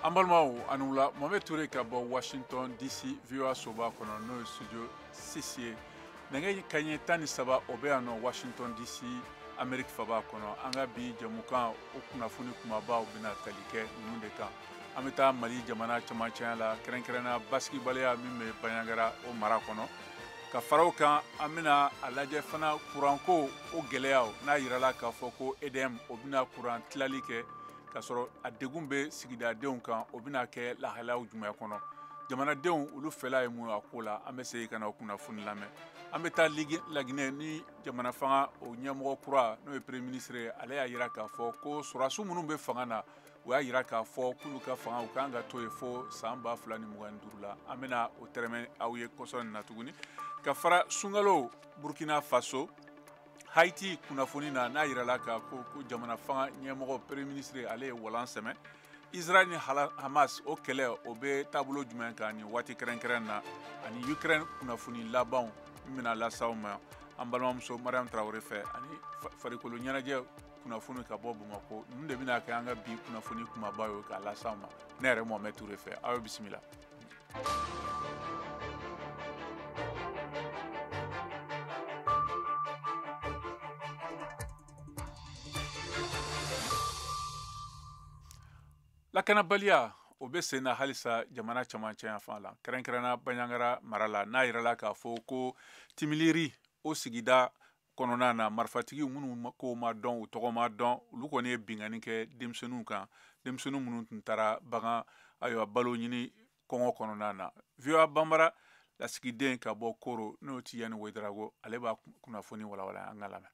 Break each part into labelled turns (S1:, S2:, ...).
S1: An balimaw ani wula Mohamed Touré ka bɔ Washington DC VOA soba kɔnɔ n'o ye studio 6 ye nɛgɛ kaɲɛ 13 o bɛ yan nɔ Washington DC Amérique faba kɔnɔ an ka bi jɛmukan o kunnafoni kumabaw bɛna tali kɛ ninnu de kan an bɛ taa Mali jamana camancɛya la kɛrɛnkɛrɛnna basigibaliya min bɛ Bandiagara o mara kɔnɔ ka fara o kan an bɛna a lajɛ fana kuranko o gɛlɛyaw n'a yirala k'a fɔ ko EDM o bɛna kuran tilali kɛ ka sɔrɔ a degun bɛ sigidadenw kan o bɛna kɛ lahalaw jumɛn kɔnɔ jamanadenw olu fɛla ye mun a ko la an bɛ segin ka na o kunnafoni lamɛn an bɛ taa Laginɛ ni jamana fanga o ɲɛmɔgɔ kura n'o ye premier ministre ye ale y'a jira k'a fɔ ko sɔrɔdasiw minnu bɛ fanga na o y'a jira k'a fɔ k'olu ka fanga u kan ka to yen fo san 2025 la an bɛna o tɛrɛmɛ aw ye kɔsɔn nin na tuguni ka fara sunkalo Burkina Faso Haïti kunnafoni na n'a yirala k'a ko jamana fanga ɲɛmɔgɔ premier ministre ale ye walan sɛmɛ Israël ni Hamas o kɛlɛ o bɛ taabolo jumɛn kan ni waati kɛrɛnkɛrɛn na ani Ukraine kunnafoni labanw min bɛna lasaw ma an balimamuso Mariam Traoré fɛ ani farikolo ɲɛnajɛ kunnafoni ka bɔ Bamakɔ ninnu de bɛna kɛ an ka bi kunnafoni kumaba ye k'a lasaw ma ne yɛrɛ Mohamed Touré fɛ aw ye bisimila. Lakanabaliya o bɛ sen na halisa jamana camancɛ fan la kɛrɛnkɛrɛnna Bandiagara mara la n'a yirala k'a fɔ ko Timiliri o sigida kɔnɔna na marifatigi minnu ko ma dɔn u tɔgɔ ma dɔn olu kɔni ye bingani kɛ denmisɛnninw kan denmisɛnninw minnu tun taara bagan ayiwa balo ɲini kɔngɔ kɔnɔna na VOA Banbara lasigiden ka bɔ Koro n'o ti Yanni Wederago ale b'a kunnafoni walawala an ka lamɛn.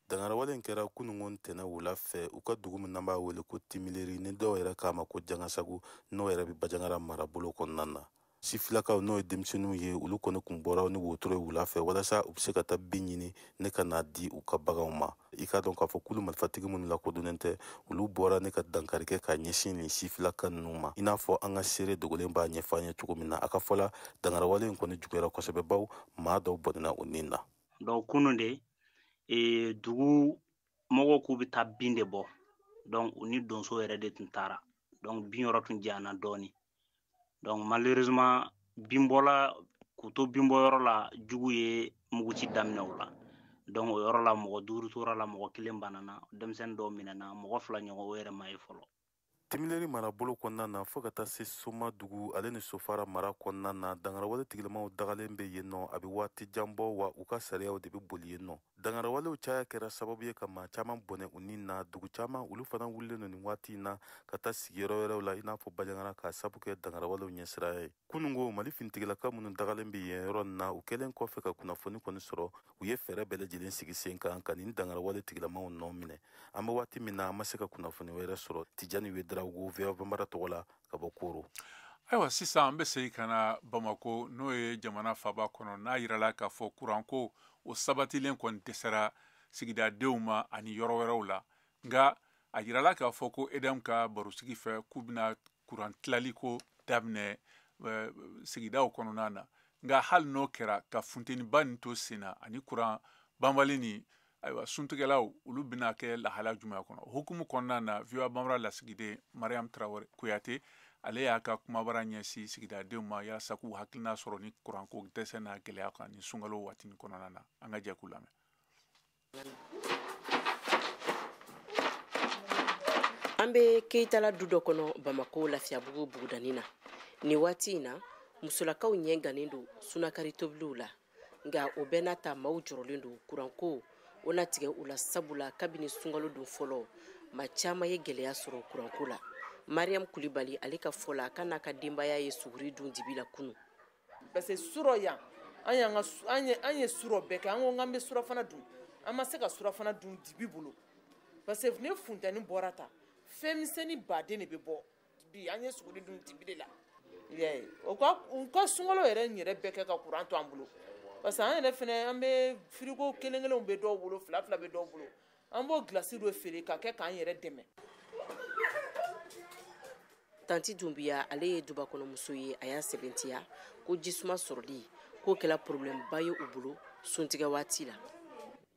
S2: Dangarawale in kɛra kunungo ntɛnɛ wula fɛ u ka dugu min n'an b'a wele ko Timiliri ni dɔw yɛrɛ k'a ma ko Jangasago n'o yɛrɛ bɛ Bandiagara marabolo kɔnɔna na. Sifilakaw n'o ye denmisɛnninw ye olu kɔni kun bɔra ni wotoro ye wula fɛ walasa u bɛ se ka taa bin ɲini ne ka n'a di u ka baganw ma. I k'a dɔn k'a fɔ k'olu marifatigi minnu lakodɔnnen tɛ olu bɔra ne ka dankari kɛ ka ɲɛsin nin sifilaka ninnu ma i n'a fɔ an ka seere dogolen b'a ɲɛfɔ an ye cogo min na a ka fɔla dangarawale in kɔni juguyara kosɛbɛ baw maa dɔw bɔnɛna o nin na.
S3: Donc kunun de dugu mɔgɔw k'u bɛ taa bin de bɔ donc u ni donso yɛrɛ de tun taara donc bin yɔrɔ tun janyana dɔɔni donc malheureusement bin bɔla k'u to bin bɔ yɔrɔ la jugu ye muguci daminɛ o la donc o yɔrɔ la mɔgɔ 5 tora la mɔgɔ 1 banana denmisɛnnin dɔw minɛna mɔgɔ 2 ɲɔgɔn o yɛrɛ ma ye fɔlɔ.
S2: Timiliri marabolo kɔnɔna na fo ka taa se Soma dugu ale ni Sofara mara kɔnɔna na dangarawale tigilamaw dagalen bɛ yen nɔ a bɛ waati jan bɔ wa u ka sariyaw de bɛ boli yen nɔ. Dangarawalew caya kɛra sababu ye ka maa caman bɔnɛ u ni na dugu caman olu fana wulilen don nin waati in na ka taa sigiyɔrɔ wɛrɛw la i n'a fɔ Bandiagara k'a sabu kɛ dangarawalew ɲɛsiraya ye. Kunungo Mali finitigilaka minnu dagalen bɛ yen yɔrɔ nin na u kɛlen kɔfɛ ka kunnafoni kɔni sɔrɔ u ye fɛɛrɛ bɛɛ lajɛlen sigi sen kan ka nin dangarawale tigilamaw nɔ minɛ. An bɛ waati min na an ma se ka kunnafoni wɛrɛ sɔrɔ Tijani Wederago VOA Banbara tɔgɔ la ka bɔ Koro.
S1: Ayiwa sisan an bɛ segin ka na Bamako n'o ye jamana faba kɔnɔ n'a yirala k'a fɔ kuranko o sabatilen kɔni dɛsɛra sigidadenw ma ani yɔrɔ wɛrɛw la nka a yirala k'a fɔ ko EDM ka barosigi fɛ k'u bɛna kuran tilali ko daminɛ sigidaw kɔnɔna na nka hali n'o kɛra ka funteniba nin to sen na ani kuran banbali nin ayiwa suntigɛlaw olu bɛna kɛ lahala jumɛn kɔnɔ o hukumu kɔnɔna na VOA Banbara lasigiden Mariam Traoré Kuyate ale y'a ka kumabara ɲɛsin sigidadenw ma yalasa k'u hakilina sɔrɔ ni kuranko dɛsɛ n'a gɛlɛya kan ni sunkalo waati kɔnɔna na an ka jɛ k'u lamɛn.
S4: An bɛ Keyitala du dɔ kɔnɔ Bamako Lafiyabugu bugudani na ni waati in na musolakaw ɲɛ gannen don sunakari tobiliw la nka o bɛɛ n'a ta maaw jɔrɔlen don kuranko o na tigɛ u la sabula kabini sunkalo don fɔlɔ maa caman ye gɛlɛya sɔrɔ kuranko la. Mariam Kulibali ale ka fɔ la k'a n'a ka denbaya ye suguri dun dibi la kunu.
S5: Parce que surɔ yan an ye surɔ bɛɛ kɛ an ko k'an bɛ surafana dun an ma se ka surafana dun dibi bolo parce que ne funtɛni bɔra ta fɛn misɛnnin baden de bɛ bɔ bi an ye suguri dun dibi de la u ka sunkalo yɛrɛ yɛrɛ bɛɛ kɛ ka kuran to an bolo parce que an yɛrɛ fɛnɛ an bɛ frigo kelen bɛ dɔw bolo 2 bɛ dɔw bolo an b'o glasi dɔ feere ka kɛ k'an yɛrɛ dɛmɛ.
S4: Tanti Dumbiya ale ye dubakɔnɔmuso ye a y'a sɛbɛntiya ko jisuma sɔrɔli k'o kɛla problème ba ye u bolo suntigɛ waati la.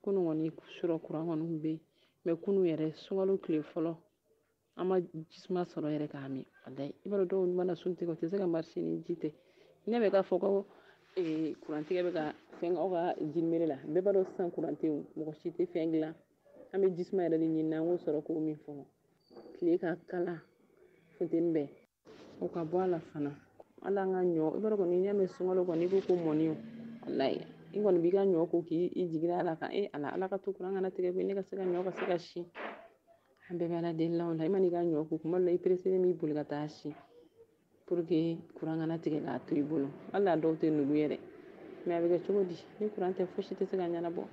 S6: Kunu kɔni surɔ kuran kɔni bɛ mais kunu yɛrɛ sunkalo tile fɔlɔ ama jisuma sɔrɔ yɛrɛ k'a min walayi i b'a dɔn dɔw mana sun tigɛ o tɛ se ka marché ni ji tɛ ne bɛ k'a fɔ ko kurantigɛ bɛ ka fɛn aw ka jimere la bɛɛ b'a dɔn sisan kurante mɔgɔ si tɛ fɛn dilan an bɛ jisuma yɛrɛ de ɲini an k'o sɔrɔ k'o min fɔlɔ tile ka kala funteni bɛɛ o ka bɔ a la fana ala an ka ɲɔ i b'a dɔn kɔni n'i y'a mɛn sunkalo kɔni i ko ko mɔni o walayi i kɔni b'i ka ɲɔ ko k'i jigin ala kan ala ka to kuran kana tigɛ ne ka se ka ɲɔ ka se ka si an bɛɛ bɛ ala deli la o la i man'i ka ɲɔ ko kuma dɔ la i pereselen b'i boli ka taa si pour que kuran kana tigɛ k'a to i bolo hali a dɔw tɛ nugu yɛrɛ mais a bɛ kɛ cogo di ni kuran tɛ fosi tɛ se ka ɲɛnabɔ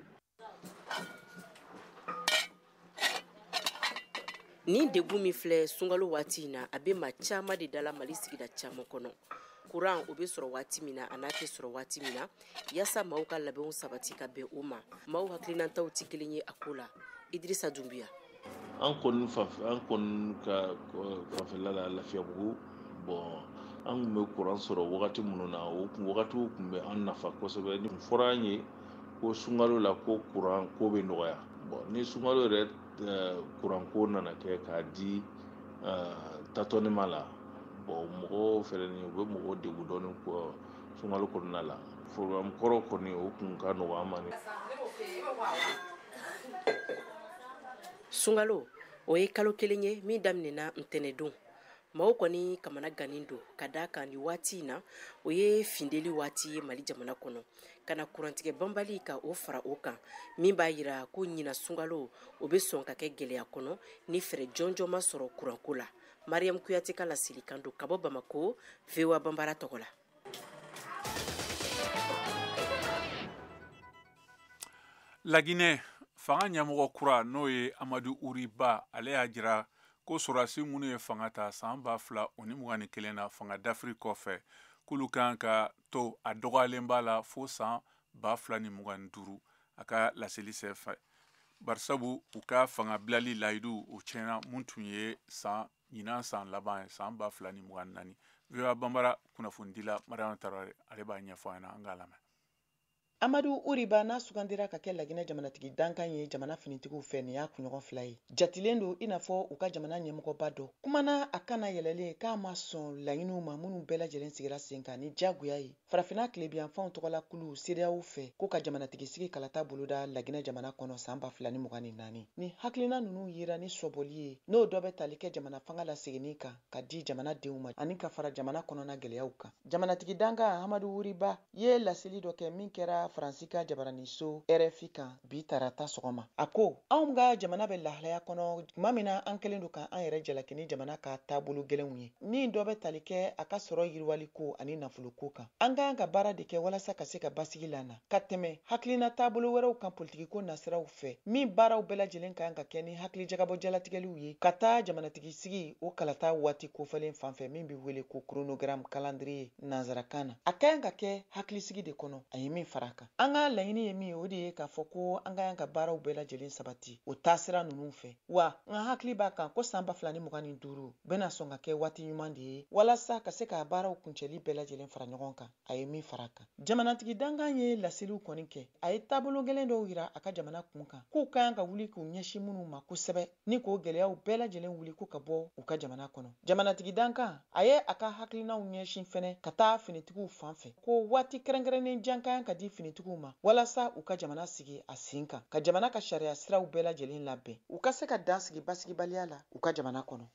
S4: ni degun min filɛ sunkalo waati in na a bɛ maa caman de dala mali sigida caman kɔnɔ kuran o bɛ sɔrɔ waati min na a n'a tɛ sɔrɔ waati min na yaasa maaw ka labɛnw sabati ka bɛn o ma maaw hakilinataw tɛ kelen ye a ko la Idrissa Dunbiya
S7: an kɔni ka fanfɛla la Lafiyabugu bon an kun bɛ kuran sɔrɔ wagati minnu na o wagatiw kun bɛ an nafa kosɛbɛ ni fɔra an ye ko sunkalo la ko kuran ko bɛ nɔgɔya bon ni sunkalo yɛrɛ kuran ko nana kɛ k'a di tatɔnima la bon mɔgɔw fɛnɛ ni u bɛ mɔgɔw degun dɔɔni ko sunkalo kɔnɔna la programme kɔrɔ kɔni o kun ka nɔgɔ an ma ni
S4: sunkalo o ye kalo kelen ye min daminɛna ntɛnɛndon maaw kɔni kamana gannen don ka da kan ni waati in na o ye findeli waati ye mali jamana kɔnɔ ka na kurantigɛ banbali ka o fara o kan min b'a yira ko ɲina sunkalo o bɛ sɔn ka kɛ gɛlɛya kɔnɔ ni fɛrɛ jɔnjɔn ma sɔrɔ kuranko la Mariam Kuyate ka lasilikan don ka bɔ Bamako VOA Bambara tɔgɔ la.
S1: La Guinée fanga ɲɛmɔgɔ kura n'o ye Amadu Uriba ale y'a jira ko sɔrɔdasi minnu ye fanga ta san 2021 na fanga d'Afrique kɔfɛ k'olu kan ka to a dɔgɔyalen b'a la fo san 2025 a ka laseli senfɛ barisabu u ka fanga bilali layidu o tiɲɛna mun tun ye ɲinan san laban ye san 2024 VOA Bambara kunnafonidila Mariama Tarawele ale b'a ɲɛfɔ an ɲɛna an k'a lamɛn.
S8: Amadu Uriba n'a sugandira ka kɛ Laginɛ jamanatigi dankan ye jamana finitigiw fɛ nin y'a kunɲɔgɔn 2 ye. Jatilen don i n'a fɔ u ka jamana ɲɛmɔgɔba dɔ. Kumana a kana yɛlɛlen k'a ma sɔn laɲiniw ma minnu bɛɛ lajɛlen sigira sen kan ni jagoya ye. Farafina tilebiyanfanw tɔgɔla kulu CEDEAO fɛ ko ka jamanatigi sigi kalata boloda Laginɛ jamana kɔnɔ san 2024. Ni hakilina ninnu yira ni sɔbɔli ye n'o dɔ bɛ tali kɛ jamana fanga la seginni kan ka di jamanadenw ma ani ka fara jamana kɔnɔna gɛlɛyaw kan. Jamanatigi dankan Amadu Uriba ye laseli dɔ kɛ min kɛra Faransi ka jabaraniso RFI kan bi tarata sɔgɔma. A ko anw ka jamana bɛ lahalaya kɔnɔ tuma min na an kɛlen don ka an yɛrɛ jalaki ni jamana ka taabolo gɛlɛnw ye. Ni dɔ bɛ tali kɛ a ka sɔrɔ yiriwali ko ani nafolo ko kan. An kan ka baara de kɛ walasa ka se ka basigi lana ka tɛmɛ hakilina taabolo wɛrɛw kan politiki ko nasiraw fɛ. Min baaraw bɛɛ lajɛlen kan ka kɛ ni hakili jagabɔ jalatigɛliw ye ka taa jamanatigi sigi o kalata waati kofɔlen fanfɛ min bɛ wele ko chronogramme calendrier nanzarakan na. A kan ka kɛ hakilisigi de kɔnɔ a ye min fara kan. An ka laɲini ye min o de ye k'a fɔ ko an ka baaraw bɛɛ lajɛlen sabati o taasira ninnu fɛ wa n hakili b'a kan ko san 2025 bɛna sɔn ka kɛ waati ɲuman de ye walasa ka se ka baaraw kuncɛli bɛɛ lajɛlen fara ɲɔgɔn kan a ye min fara kan. Jamanatigi dankan ye laseliw kɔni kɛ a ye taabolo gɛlɛn dɔw yira a ka jamana kun kan k'u kan ka wuli k'u ɲɛsin minnu ma kosɛbɛ ni k'o gɛlɛyaw bɛɛ lajɛlen wuli ko ka bɔ u ka jamana kɔnɔ. Jamanatigi dankan a ye a ka hakilinaw ɲɛsin fɛnɛ ka taa finitigiw fan fɛ ko waati kɛrɛnkɛrɛnnen jan kan ka di finitigiw ma walasa u ka jamana sigi a sen kan ka jamana ka sariya siraw bɛɛ lajɛlen labɛn u ka se ka dan sigi basigibaliya la u ka jamana kɔnɔ.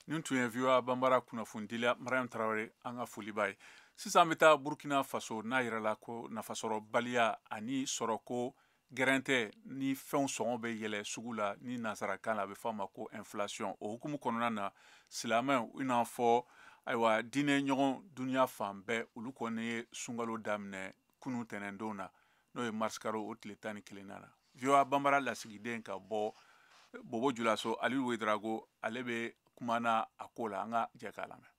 S1: Nin tun ye VOA Bambara kunnafonidila Mariam Tarawele an ka foli b'a ye. Sisan an bɛ taa Burkina Faso n'a yirala ko nafasɔrɔbaliya ani sɔrɔko gɛrɛn tɛ ni fɛnw sɔngɔ bɛ yɛlɛ sugu la ni nanzarakan na a bɛ fɔ a ma ko inflation o hukumu kɔnɔna na silamɛw i n'a fɔ ayiwa diinɛ ɲɔgɔn duniya fan bɛɛ olu kɔni ye sunkalo daminɛ kunun tɛnɛndon na n'o ye mars kalo o tile 11 na VOA Bambara lasigiden ka bɔ Bobo Julaso Aliyu Wedrago ale bɛ kumana a ko la an ka jɛ k'a lamɛn.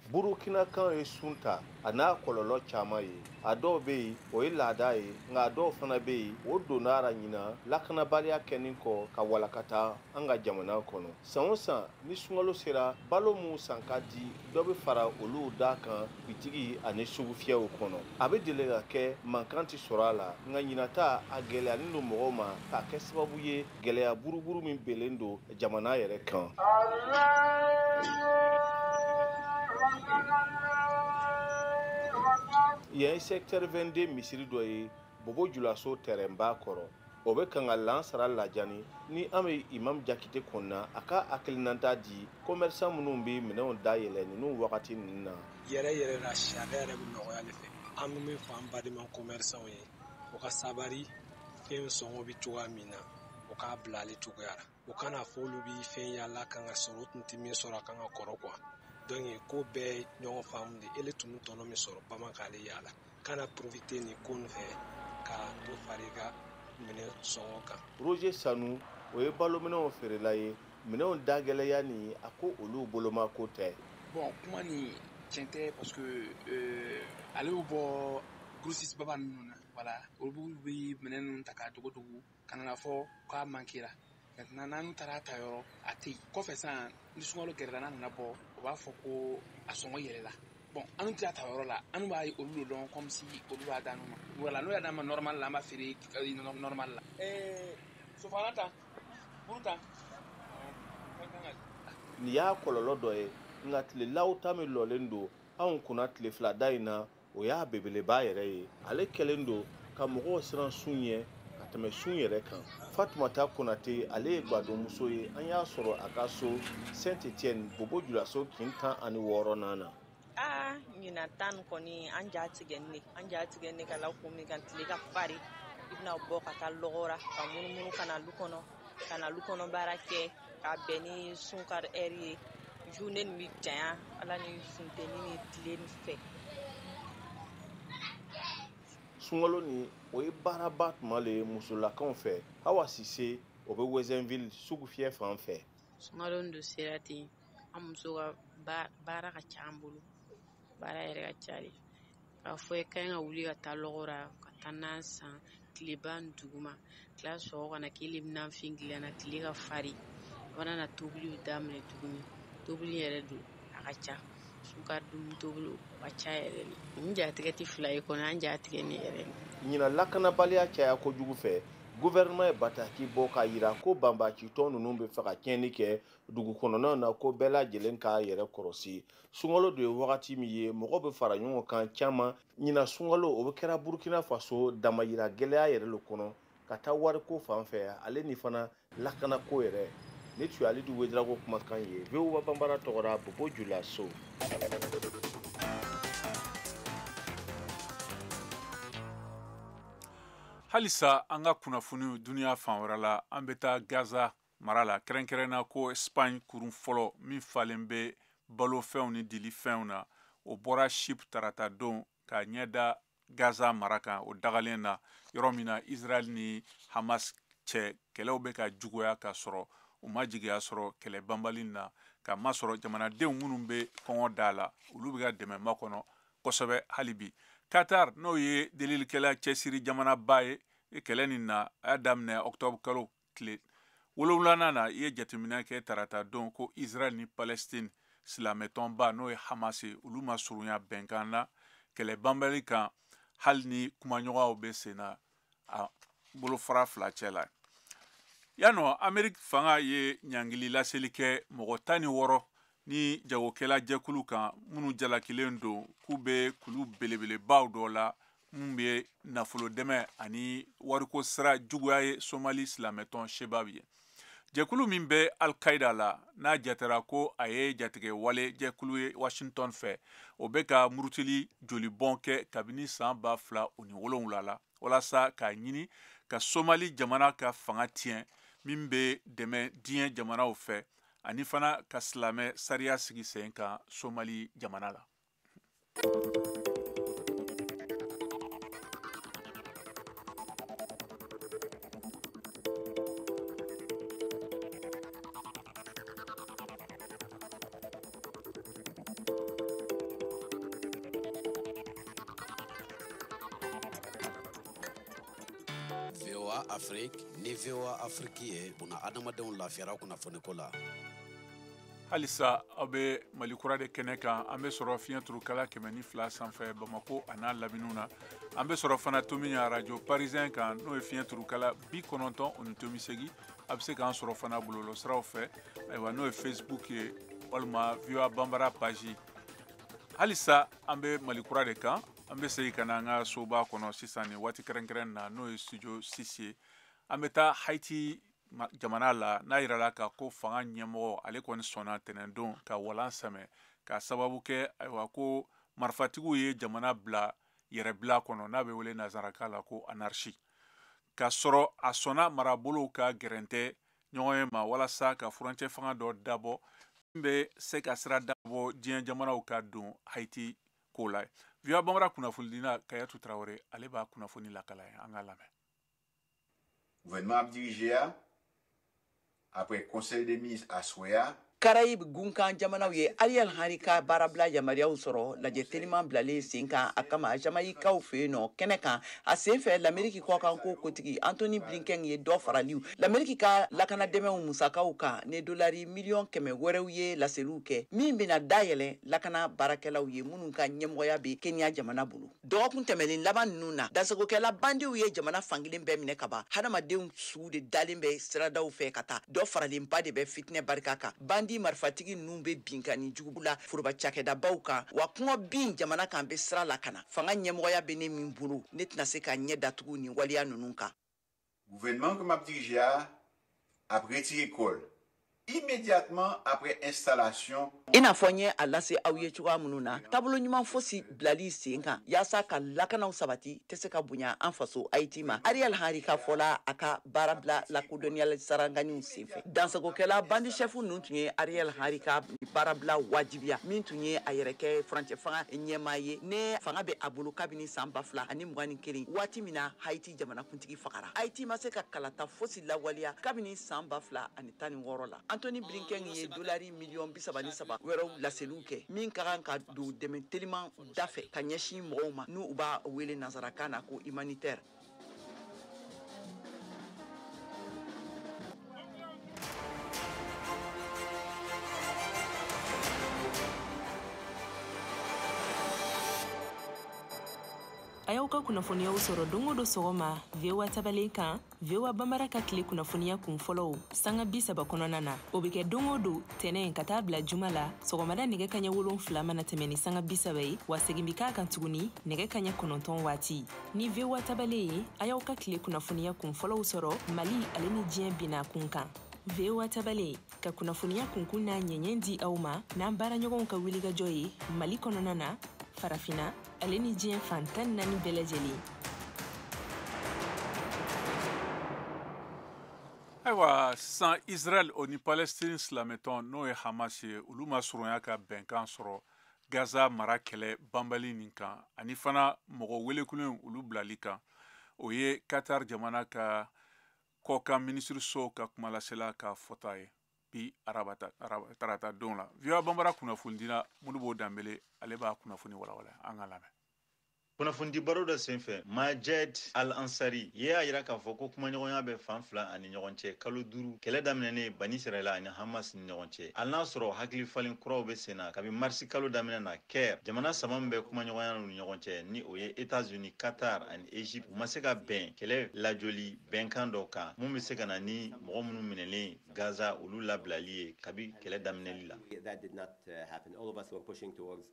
S9: burukina kan ye sun ta a n'a kɔlɔlɔ caaman ye a dɔw be yen o ye laada ye nka a dɔw fana be yen o donnara ɲina lakanabaliya kɛnin kɔ ka walakata an ka jamana kɔnɔ san o san ni sungalo sera balo min san ka di dɔ be fara olu da kan bitigi ani sugu fiyɛw kɔnɔ a be deli ka kɛ mankan tɛ sɔrɔ a la nka ɲinata a gwɛlɛyalen don mɔgɔw ma k'a kɛ sababu ye gwɛlɛya buruburu min belen don jamana yɛrɛ kan yen secteur 22 misiri dɔ ye bobo julaso tɛrɛnba kɔrɔ o be kan ka lansara lajani ni an be imam jakite kɔnɔna a ka hakilinata di commerçant minnu be minɛnw dayɛlɛ ninu wagati ninu na
S10: yɛrɛ la sariya yɛrɛ be nɔgɔya le fɛ an be min fɔ an badenma commerçant ye o ka sabari fɛn sɔngɔ be cogoya min na o k'a bila ale cogoya la o kana fɔ olu bi fɛn yala kan ka sɔrɔ o tun tɛ min sɔrɔ a kan ka kɔrɔ kuwa donc ko bɛɛ ɲɔgɔn faamu de ele tun tɔnɔ min sɔrɔ bama k'ale yala kana profiter ni ko nin fɛ ka to fari ka minɛ sɔngɔ kan
S9: roger sanu o ye balominɛw feerela ye minɛnw dagɛlɛya ni a ko olu boloma ko tɛ
S11: bon kuma ni tiɲɛ tɛ parce que ale y'u bɔ grossiste baba ninnu na voilà olu bɛ minɛn ninnu ta k'a dogodogo ka na fɔ k'a manquera maintenant n'an taara ta yɔrɔ a tɛ yen kɔfɛ sisan ni sunkalo gɛrɛla n'a nana bɔ o b'a fɔ ko a sɔngɔ yɛlɛla bon an tɛ a ta yɔrɔ la an b'a ye olu dɔn comme si olu b'a d'an ma voilà n'o y'a d'an ma normal la an b'a feere normal la sofana ta buru ta
S9: nin y'a kɔlɔlɔ dɔ ye nka tilelaw ta min lɔlen don anw kunna tile fila da in na o y'a belebeleba yɛrɛ ye ale kɛlen don ka mɔgɔw siran sun ɲɛ ka tɛmɛ sun yɛrɛ kan fatumata konate ale ye gwadonmuso ye an y'a sɔrɔ a ka so saint etienne bobo julaso kin 16 na
S12: ɲina tan kɔni an ja tigɛ ne ka la kun min kan tile ka fari i bɛna bɔ ka taa lɔgɔra ka munumunu ka na lu kɔnɔ baara kɛ ka bɛn ni sunkar ɛri ye journée nin bi janya ala ni funteni ni tile nin fɛ
S9: sunkalo ni o ye baaraba tuma le ye musolakaw fɛ awa sise o bɛ wɛzɛnville sugu fiyɛ fan fɛ
S6: sunkalo nin don sera ten an muso ka baara ka ca an bolo baara yɛrɛ ka ca de k'a fɔ ye kan ka wuli ka taa lɔgɔra ka taa n'an san tileba ni duguma tila sɔgɔ kana k'ile bɛna fin dilanna tile ka fari a bana na tobiliw daminɛ tuguni tobili yɛrɛ don a ka ca sukari dun tobili a ka ca yɛrɛ de n jatigɛ tɛ fila ye kɔnɔ an jatigɛ ni yɛrɛ
S9: ɲina lakanabaliya caya kojugu fɛ gouvernement ye bataki bɔ k'a yira ko banbacitɔ ninnu bɛ fɛ ka tiɲɛni kɛ dugu kɔnɔnaw na ko bɛɛ lajɛlen k'a yɛrɛ kɔrɔsi sunkalo de ye wagati min ye mɔgɔ bɛ fara ɲɔgɔn kan caman ɲina sunkalo o bɛ kɛra burukina faso damayira gɛlɛya yɛrɛ le kɔnɔ ka taa wariko fan fɛ ale ni fana lakanako yɛrɛ ne tun ye alidu wederago kumakan ye VOA banbara tɔgɔra bobo julaso
S1: halisa an ka kunnafoniw duniya fan wɛrɛ la an bɛ taa gaza mara la kɛrɛnkɛrɛnna ko espagne kurun fɔlɔ min falen bɛ balofɛnw ni dilifɛnw na o bɔra ship tarata don ka ɲɛda gaza mara kan o dagalen na yɔrɔ min na israel ni hamas cɛ kɛlɛw bɛ ka juguya ka sɔrɔ u ma jigiya sɔrɔ kɛlɛ banbali na ka masɔrɔ jamanadenw minnu bɛ kɔngɔ da la olu bɛ ka dɛmɛ makɔnɔ kosɛbɛ hali bi Qatar n'o ye delilikɛla cɛsiri jamanaba ye kɛlɛ nin na a y'a daminɛ octobre kalo tile 7 na i ye jateminɛ kɛ tarata don ko Israel ni Palestine silamɛtɔnba n'o ye Hamas ye olu ma surunya bɛnkan na kɛlɛ banbali kan hali ni kumaɲɔgɔnw bɛ sen na a bolofara fila cɛ la yanɔ Ameriki fanga ye ɲangili laseli kɛ mɔgɔ 16 ni jagokɛla jɛkulu kan minnu jalakilen don k'u bɛ kulu belebelebaw dɔ la mun bɛ nafolo dɛmɛ ani wariko sira juguya ye Somali silamɛtɔn Shebab ye jɛkulu min bɛ Al-Qaida la n'a jatera ko a ye jatigɛ wale jɛkulu ye Washington fɛ o bɛ ka murutili jolibɔn kɛ kabini san 2007 la walasa k'a ɲini ka Somali jamana ka fanga tiɲɛ min bɛ dɛmɛ diɲɛ jamanaw fɛ ani fana ka silamɛ sariya sigi sen kan Somali jamana la.
S13: VOA Afrique ni VOA Afrique ye kuna adamadenw lafiyara kunnafoniko la.
S1: halisa aw bɛ mali kura de kɛnɛ kan an bɛ sɔrɔ fiɲɛ turukala 102 sanfɛ bamako a n'a laminiw na an bɛ sɔrɔ fana tomi radio parisien kan n'o ye fiɲɛ turukala 98.8 a bɛ se k'an sɔrɔ fana bɔlɔlɔsiraw fɛ ayiwa n'o ye facebook ye walima VOA Bambara page halisa an bɛ mali kura de kan an bɛ segin ka na an ka soba kɔnɔ sisan nin waati kɛrɛnkɛrɛn na n'o ye studio 6 ye an bɛ taa Haiti jamana la n'a yirala ka ko fanga ɲɛmɔgɔ ale kɔni sɔnna tɛnɛndon ka walan sɛmɛ ka sababu kɛ ayiwa ko marifatigiw ye jamana bila yɛrɛbila kɔnɔ n'a bɛ wele nazaraka la ko anarchie ka sɔrɔ a sɔnna marabolow ka gɛrɛntɛ ɲɔgɔn ye ma walasa ka furancɛ fanga dɔ dabɔ min bɛ se ka sira dabɔ diɲɛ jamanaw ka don Haiti ko la VOA Bambara kunnafonidina Kayatu Traoré ale b'a kunnafoni lakala ye an ka lamɛn.
S14: Gouvernement dirigé après conseil des ministres à Soya.
S8: Caraïbe gunkan jamanaw ye Ariel Henry ka baarabila yamariyaw sɔrɔ lajɛ teliman bilalen sen kan a kama jamaïkaw fɛ yen nɔ kɛnɛ kan a sen fɛ l'Amérique kɔkanko kotigi Anthony Blinken ye dɔ faraliw l'Amérique ka lakana dɛmɛw musakaw kan ne dolari miliyɔn 100 wɛrɛw ye laseliw kɛ min bɛna dayɛlɛ lakana baarakɛlaw ye minnu ka ɲɛmɔgɔya bɛ Kenya jamana bolo dɔgɔkun tɛmɛnen laban ninnu na dasagokɛla bandiw ye jamana fankelen bɛɛ minɛ ka ban hadamadenw sugu de dalen bɛ siradaw fɛ ka taa dɔ faralenba de bɛ fitinɛ barika kan bandi marifatigi ninnu bɛ binkani jugu la foroba cakɛdabaw kan wa kɔngɔ bin jamana kan bɛ sira la kana fanga ɲɛmɔgɔya bɛ ne min bolo ne tɛna se ka ɲɛ datugu nin waliya ninnu kan.
S14: Gouvernement que m'a dirigé a retiré l'école immédiatement après installation.
S8: Ina fɔ n ye a lase aw ye cogoya minnu na taabolo ɲuman fosi bilali sen kan yaasa ka lakanaw sabati tɛ se ka bonya an faso Haiti ma Ariel Henry ka fɔla a ka baarabila lakodɔnniyali saranganiw senfɛ dansagokɛla bandi chɛfu ninnu tun ye Ariel Henry ka baarabila wajibiya min tun ye a yɛrɛ kɛ furancɛ fanga ɲɛmaa ye ne fanga bɛ a bolo kabini san 2021 waati min na Haiti jamanakuntigi fagara Haiti ma se ka kalata fosi lawaleya kabini san 2016 la Anthony Blinken ye dolari miliyɔn 33 wɛrɛw laseliw kɛ min ka kan ka don dɛmɛ teliman dafɛ ka ɲɛsin mɔgɔw ma n'u b'a wele nazarakan na ko humanitaire.
S15: A y'aw ka kunnafoniyaw sɔrɔ don o don sɔgɔma VOA tabalen kan VOA Bambara ka tile kunnafoniya kun fɔlɔw sanga 30 kɔnɔna na o bɛ kɛ don o don tɛnɛn ka taa bila juma la sɔgɔmada nɛgɛ kaɲɛ 7 mana tɛmɛ ni sanga 30 ye wa segin bi k'a kan tuguni nɛgɛ kaɲɛ 9 waati ni VOA tabalen ye a y'aw ka tile kunnafoniya kun fɔlɔw sɔrɔ Mali ale ni diɲɛ bina kun kan VOA tabalen ka kunnafoniya kunkun n'a ɲɛɲɛ di aw ma n'an baaraɲɔgɔnw ka wulikajɔ ye Mali kɔnɔna na farafina ale ni diɲɛ fan 14 bɛɛ lajɛlen.
S1: ayiwa sisan Israel o ni Palestine silamɛtɔn n'o ye Hamas ye olu ma surunya ka bɛnkan sɔrɔ Gaza mara kɛlɛ banbali nin kan ani fana mɔgɔ welekulen olu bilali kan o ye Qatar jamana ka kɔkan minisiriso ka kumalasela ka fɔta ye bi tarata don la VOA Bambara kunnafonidina Modibo Dambele ale b'a kunnafoni walawala an ka lamɛn.
S16: Kunnafoni baro dɔ senfɛ Majed Al-Ansari ye a yira k'a fɔ ko kumaɲɔgɔnya bɛ fan fila ani ɲɔgɔn cɛ kalo 5 kɛlɛ daminɛnen Bani Israɛl ani Hamas ni ɲɔgɔn cɛ hali n'a sɔrɔ hakili falen kuraw bɛ sen na kabi marisi kalo daminɛ na Caire jamana saba min bɛ kumaɲɔgɔnya ni ɲɔgɔn cɛ ni o ye États-Unis, Qatar ani Egypte u ma se ka bɛn kɛlɛ lajoli bɛnkan dɔ kan mun bɛ se ka na ni mɔgɔ minnu minɛlen Gaza olu labilali ye kabi kɛlɛ daminɛli la.
S17: That did not happen. All of us were pushing towards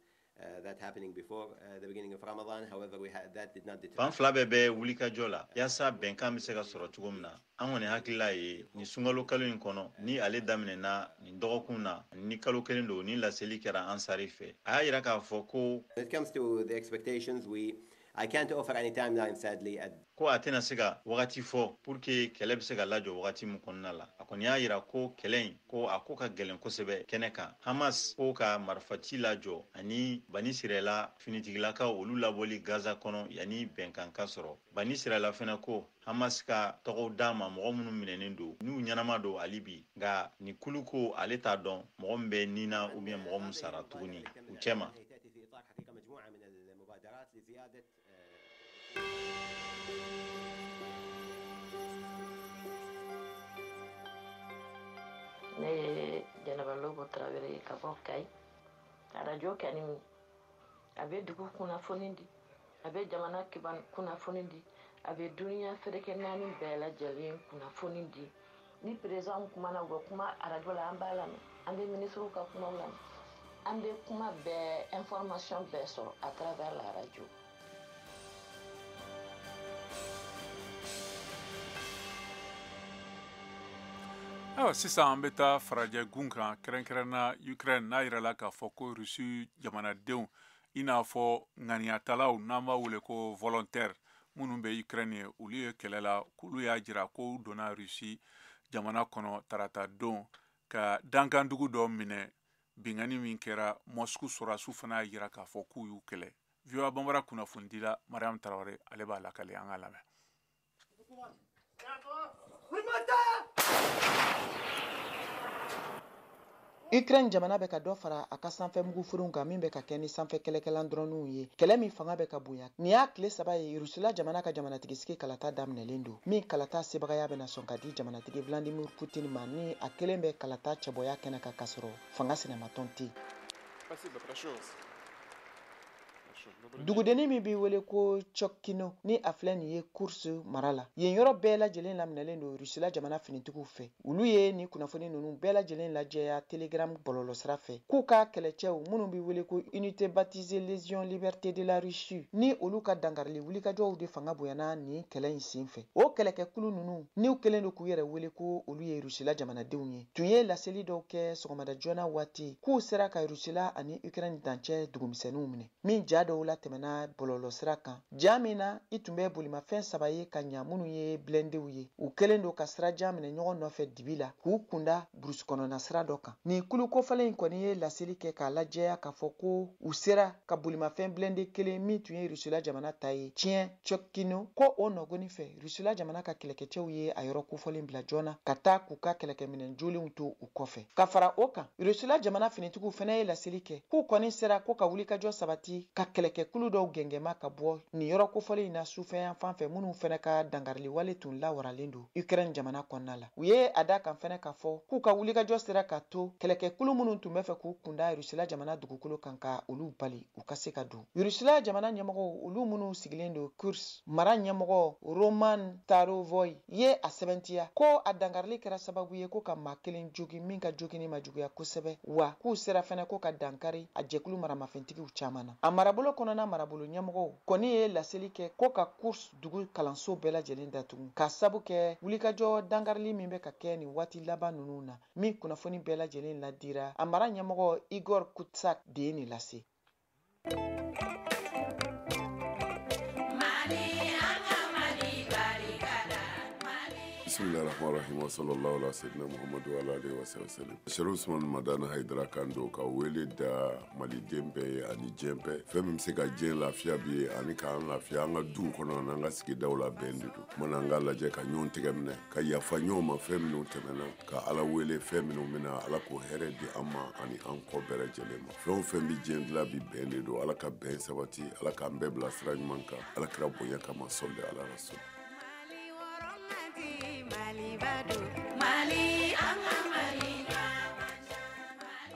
S17: that happening before the beginning of Ramadan. However, that did not deter.
S16: Fan fila bɛɛ bɛ wulikajɔ la yaasa bɛnkan bɛ se ka sɔrɔ cogo min na an kɔni hakilila ye ni sunkalo kalo in kɔnɔ ni ale daminɛna nin dɔgɔkun na ni kalo kelen don ni laseli kɛra Ansari fɛ a y'a yira k'a fɔ ko
S17: when it comes to the expectations, I can't offer any timeline, sadly.
S16: Ko a tɛna se ka wagati fɔ pour que kɛlɛ bɛ se ka lajɔ wagati min kɔnɔna la a kɔni y'a yira ko kɛlɛ in ko a ko ka gɛlɛn kosɛbɛ kɛnɛ kan Hamas ko ka marifaci lajɔ ani Bani Israɛl finitigilakaw olu labɔli Gaza kɔnɔ yanni bɛnkan ka sɔrɔ Bani Israɛl fɛnɛ ko Hamas ka tɔgɔw d'a ma mɔgɔ minnu minɛnen don n'u ɲɛnama don hali bi nka ni kulu ko ale t'a dɔn mɔgɔ min bɛ nin na ou bien mɔgɔ min sara tuguni u cɛ ma.
S18: ne ye Jɛnɛba Lobo Tarawele ye ka bɔ Kayi. Radio kɔni a bɛ dugu kunnafoni di, a bɛ jamana kiban kunnafoni di, a bɛ duniya ferekɛ naani bɛɛ lajɛlen kunnafoni di. Ni président kumana u bɛ kuma radio la an b'a lamɛn, an bɛ ministre ka kumaw lamɛn, an bɛ kuma bɛɛ information bɛɛ sɔrɔ à travers la radio.
S1: Awa sisan an bɛ taa farajɛ gun kan kɛrɛnkɛrɛnna Ukraine n'a yirala k'a fɔ ko Rusi jamanadenw i n'a fɔ ŋaniyatalaw n'an b'a wele ko volontaire minnu bɛ Ukraine ye olu ye kɛlɛ la k'olu y'a jira ko u donna Rusi jamana kɔnɔ tarata don ka dankandugu dɔ minɛ bingani min kɛra Moscou sɔrɔdasiw fana y'a jira k'a fɔ k'u y'u kɛlɛ. VOA Bambara kunnafonidila Mariam Traoré ale b'a lakale an ka lamɛn.
S8: Ukraine jamana bɛ ka dɔ fara a ka sanfɛ mugufuruw kan min bɛ ka kɛ ni sanfɛ kɛlɛkɛlan dɔrɔnw ye. Kɛlɛ min fanga bɛ ka bonya. Nin y'a tile 3 ye Rusila jamana ka jamanatigi sigi kalata daminɛlen don. Min kalata sebagaya bɛna sɔn ka di jamanatigi Vladimir Putin ma ni a kelen bɛ kalata cɛbɔya kɛnɛ kan kasɔrɔ fanga sinamatɔn tɛ. Dugudenni min b'i wele ko Chokino ni a filɛ nin ye Kursk mara la. Yen yɔrɔ bɛɛ lajɛlen laminɛlen don Rusila jamana finitigiw fɛ. Olu ye ni kunnafoni ninnu bɛɛ lajɛlen lajɛya Telegram bɔlɔlɔsira fɛ. K'u ka kɛlɛcɛw minnu b'i wele ko Unité baptisée Légion Liberté de la Russie ni olu ka dangarili wulikajɔw de fanga bonyana ni kɛlɛ in sen fɛ. O kɛlɛkɛkulu ninnu niw kelen don k'u yɛrɛ wele ko olu ye Rusila jamanadenw ye. Tun ye laseli dɔw kɛ sɔgɔmada joona waati k'u sera ka Rusila ani Ukraine dancɛ dugumisɛnninw minɛ. Min ja dɔw la tɛmɛna bɔlɔlɔsira kan. Ja min na i tun bɛ bolimafɛn 3 ye ka ɲa minnu ye blendew ye. U kelen don ka sirajan minɛ ɲɔgɔn nɔfɛ dibi la k'u kunda Bruce kɔnɔna sira dɔ kan. Nin kulu kofalen in kɔni ye laseli kɛ k'a lajɛya k'a fɔ ko u sera ka bolimafɛn blende kelen min tun ye Rusila jamana ta ye tiɲɛ Chokino ko o nɔgɔni fɛ Rusila jamana ka kɛlɛkɛcɛw ye a yɔrɔ kofɔlen bila joona ka taa k'u ka kɛlɛkɛminɛn jolenw to u kɔfɛ. Ka fara o kan Rusila jamana finitigiw fana ye laseli kɛ k'u kɔni sera ko ka wulikajɔ sabati ka kɛlɛkɛkulu dɔw gɛngɛma ka bɔ nin yɔrɔ kofɔlen in na sufɛyan fan fɛ minnu fana ka dangarili wale tun lawaralen don Ukraine jamana kɔnɔna la. U ye a da kan fana k'a fɔ k'u ka wulikajɔ sera ka to kɛlɛkɛkulu minnu tun bɛ fɛ k'u kunda Rusila jamana dugukolo kan ka olu bali u ka se ka don. Rusila jamana ɲɛmɔgɔw olu minnu sigilen don Kursk mara ɲɛmɔgɔ Roman Tarovoy ye a sɛbɛntiya ko a dangarili kɛra sababu ye ko ka maa kelen jogi min ka jogini ma juguya kosɛbɛ wa k'u sera fana ko ka dankari a jɛkulu maramafɛntigiw caman na. A marabolo kɔnɔna marabolo ɲɛmɔgɔw kɔni ye laseli kɛ ko ka Kursk dugu kalanso bɛɛ lajɛlen datugu ka sabu kɛ wulikajɔ dangarili min bɛ ka kɛ nin waati laban ninnu na min kunnafoni bɛɛ lajɛlen ladira a mara ɲɛmɔgɔ Igor Kutsak de ye nin lase.
S19: Bismillahirrahmanirrahim wa sallallahu ala sayyidina Muhammadu wa alihi wa sallam. Sheikh Usman Madana Haidara Kando ka wele da maliden bɛɛ ani diɲɛ bɛɛ fɛn min bɛ se ka diɲɛ lafiya bi ye ani k'an lafiya an ka duw kɔnɔ n'an ka sigidaw la bɛn de don. Kumana an ka lajɛ ka ɲɔgɔn tɛgɛ minɛ ka yafa ɲɔgɔn ma fɛn minnu tɛmɛna ka Ala wele fɛn minnu bɛna Ala k'o hɛrɛ di an ma ani an kɔ bɛɛ lajɛlen ma. Fɛn o fɛn bɛ diɲɛ dilan bi bɛn de don. Ala ka bɛn sabati, Ala k'an bɛɛ bila sira ɲuman kan. Ala kira bonya kama sɔli ala rasul.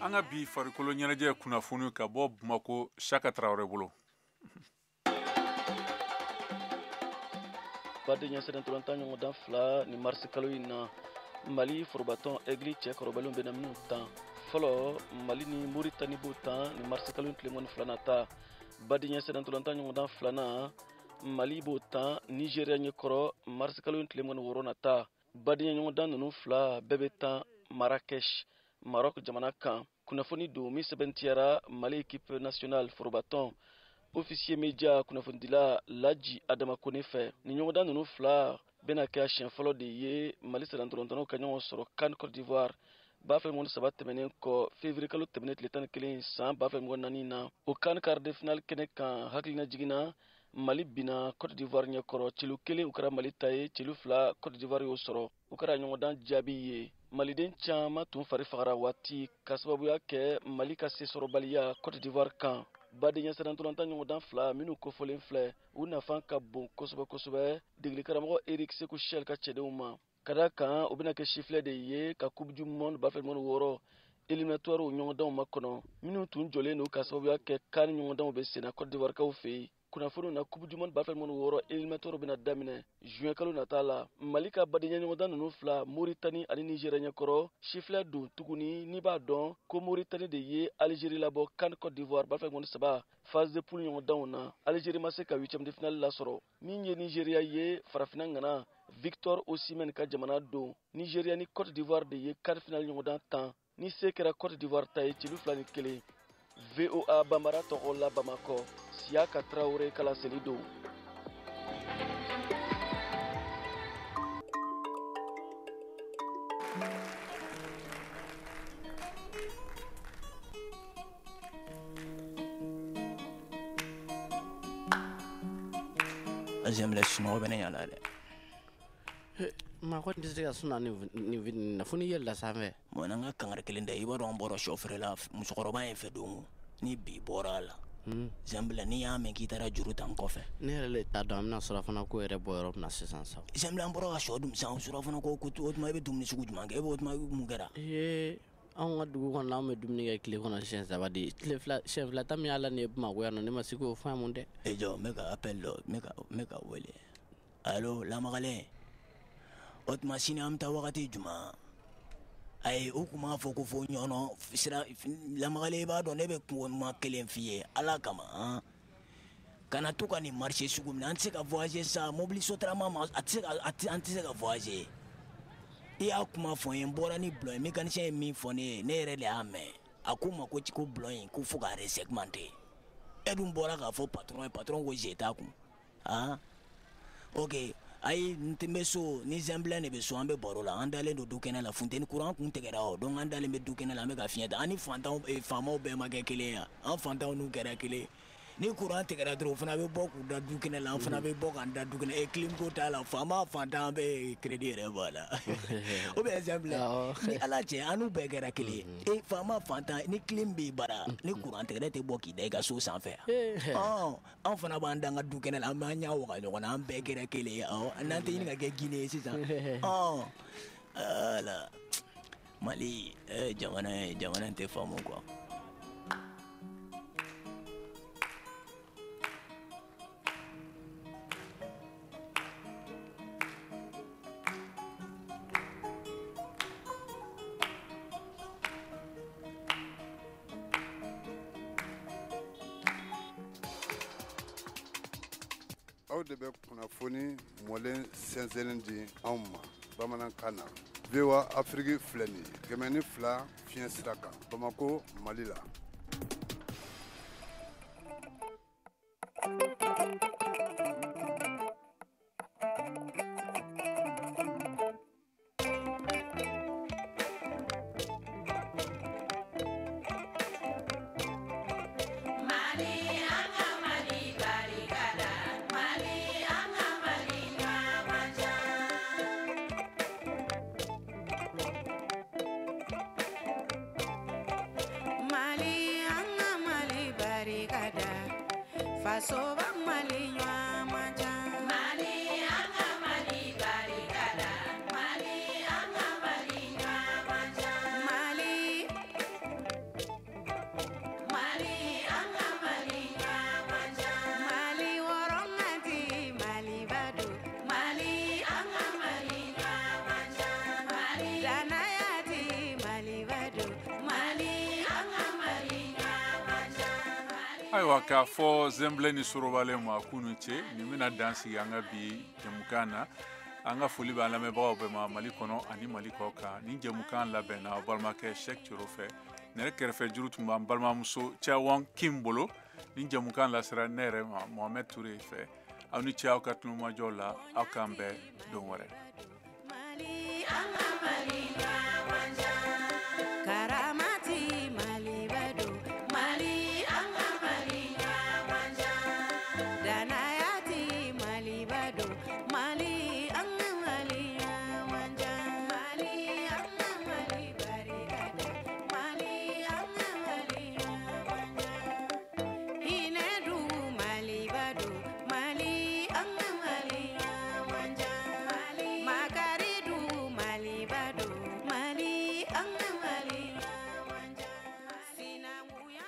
S1: An ka bi farikolo ɲɛnajɛ kunnafoni ka bɔ Bamako Saka Traoré bolo.
S20: Badenya sɛdɛn tolantan ɲɔgɔn dan 2 ni marisi kalo in na Mali forobatɔn Egli cɛ kɔrɔbalenw bɛna minnu tan. Fɔlɔ Mali ni Mauritanie b'o tan ni marisi kalo in tile 12 ta. Badenya sɛdɛn tolantan ɲɔgɔn dan 2 Mali b'o tan Nigeria ɲɛkɔrɔ marisi kalo in tile 16 ta. Badenya ɲɔgɔn dan ninnu 2 bɛɛ bɛ tan Marrakech Maroc jamana kan. Kunnafoni don min sɛbɛntiyara Mali équipe nationale forobatɔn officier média kunnafonidila Laji Adama Kone fɛ. Ni ɲɔgɔndan ninnu 2 bɛna kɛ a siɲɛ fɔlɔ de ye Mali sɛdɛntɔlɔntɔnnaw ka ɲɔgɔn sɔrɔ CAN Côte d'Ivoire 2023 tɛmɛnen kɔ février kalo tɛmɛnen tile 11 san 2024 na. O CAN quart de finale kɛnɛ kan hakilina jiginna Mali bina Côte d'Ivoire ɲɛkɔrɔ celu 1 u kɛra Mali ta ye celu 2 Côte d'Ivoire y'o sɔrɔ. U kɛra ɲɔgɔndan jaabi ye. Maliden caman tun fari fagara waati ka sababuya kɛ Mali ka se sɔrɔbaliya Côte d'Ivoire kan. Badenya sɛdɛntolantan ɲɔgɔndan 2 minnu kofɔlen filɛ u nafan ka bon kosɛbɛ kosɛbɛ degeli karamɔgɔ Eric Sekou Chel ka cɛdenw ma. ka da kan o bɛna kɛ sifilɛ de ye ka coupe du monde bafɛlimani 6 éliminatoire ɲɔgɔndanw makɔnɔ minnu tun jɔlen don ka sababuya kɛ kan ɲɔgɔndanw bɛ senna Côte d'Ivoire kaw fɛ yen. Kunnafoniw na coupe du monde bafɛlimani 6 éliminatoire bɛna daminɛ juin kalo nata la. Mali ka badenya ɲɔgɔndan ninnu fila Mauritanie ani Niger ɲɛkɔrɔ sifilɛ don tuguni n'i b'a dɔn ko Mauritanie de ye Algérie labɔ CAN Côte d'Ivoire bafɛlimani 3 phase de poule ɲɔgɔndanw na. Algérie ma se ka 8e de finale lasɔrɔ. Min ye Nigeria ye farafina ŋana Victor Osimhen ka jamana don. Nigeria ni Côte d'Ivoire de ye quart finale ɲɔgɔndan 10 ni se kɛra Côte d'Ivoire ta ye celu 2 ni 1. VOA Bambara tɔgɔ la Bamakɔ Siaka Traoré kala seli don.
S21: J'aime les Chinois venir là.
S22: Ma ko tɛ se ka suna ni vidéo na fo ni yɛlɛla sanfɛ.
S21: Bon an ka kangari kelen da i b'a dɔn an bɔra chauffeur la musokɔrɔba in fɛ don ni bi bɔra la. Zambila ni y'a mɛn k'i taara juru ta n kɔfɛ.
S22: Ne yɛrɛ le t'a dɔn an bɛna surafana ko yɛrɛ bɔ yɔrɔ min na sisan sa.
S21: Zambila an bɔra ka sɔ dun sisan surafana ko o tuma i bɛ dumuni sugu jumɛn kɛ e b'o tuma mun kɛra.
S22: Anw ka dugu kɔnɔ an bɛ dumuni kɛ tile kɔnɔ siɲɛ 3 de siɲɛ 2 ta min y'a la nin ye Bamakɔ yan nɔ ne ma se k'o faamu dɛ.
S21: Jɔ n bɛ ka appel dɔ n bɛ ka wele. Allo Lamagalen. O tuma sini an bɛ taa wagati jumɛn. Ayi o tun b'a fɔ ko fo ɲɔnɔ sira Lamagalen i b'a dɔn ne bɛ kuma kelen f'i ye Ala kama kana to ka nin marché sugu min an tɛ se ka voyager sa mobili sotarama ma an tɛ se ka voyager. I y'a kuma fɔ n ye n bɔra ni bulon ye mécanicien ye min fɔ ne ye ne yɛrɛ de y'a mɛn a ko n ma ko bulon in ko fo ka resegmenter e dun bɔra k'a fɔ patron ye patron ko je t'a kun ok ayi n tɛ bɛ so ni Zambila de bɛ so an bɛ baro la an dalen don du kɛnɛ la funteni kuran kun tigɛra o donc an dalen bɛ du kɛnɛ la an bɛ ka fiɲɛ ta an ni faamaw bɛɛ ma kɛ kelen ye an fantanw n'u kɛra kelen ni kuran tigɛra dɔrɔn o fana bɛ bɔ k'u da du kɛnɛ la an fana bɛ bɔ k'an da du kɛnɛ clim ko t'a la faama fantan an bɛ crédit yɛrɛ b'a la o bɛ Zambila ni Ala cɛ an n'u bɛɛ kɛra kelen ye faama fantan ni clim b'i bara ni kuran tigɛra tɛ bɔ k'i da i ka so sanfɛ an fana b'an da an ka du kɛnɛ la an b'an ɲɛ waga ɲɔgɔn na an bɛɛ kɛra kelen ye n'an tɛ ɲini ka kɛ Guinée ye sisan ala Mali jamana in tɛ faamu quoi.
S23: Aw de bɛ kunnafoni mɔlen sɛnsɛnnen di anw ma bamanankan na. VOA Afrique filɛ nin ye 102 fiɲɛ sira kan Bamako Mali la.
S1: Ayiwa k'a fɔ Zembile ni Sorobale ma k'u ni ce nin bɛna dan sigi an ka bi jɛmukan na an ka foli b'an lamɛnbagaw bɛɛ ma Mali kɔnɔ ani Mali kɔ kan nin jɛmukan labɛnna balimakɛ Sɛki Coro fɛ ne yɛrɛ kɛrɛfɛ juru tun b'an balimamuso Cɛwan Kim bolo nin jɛmukan lasera ne yɛrɛ ma Mohamed Toure fɛ aw ni ce aw ka tulomajɔw la aw k'an bɛn don wɛrɛ.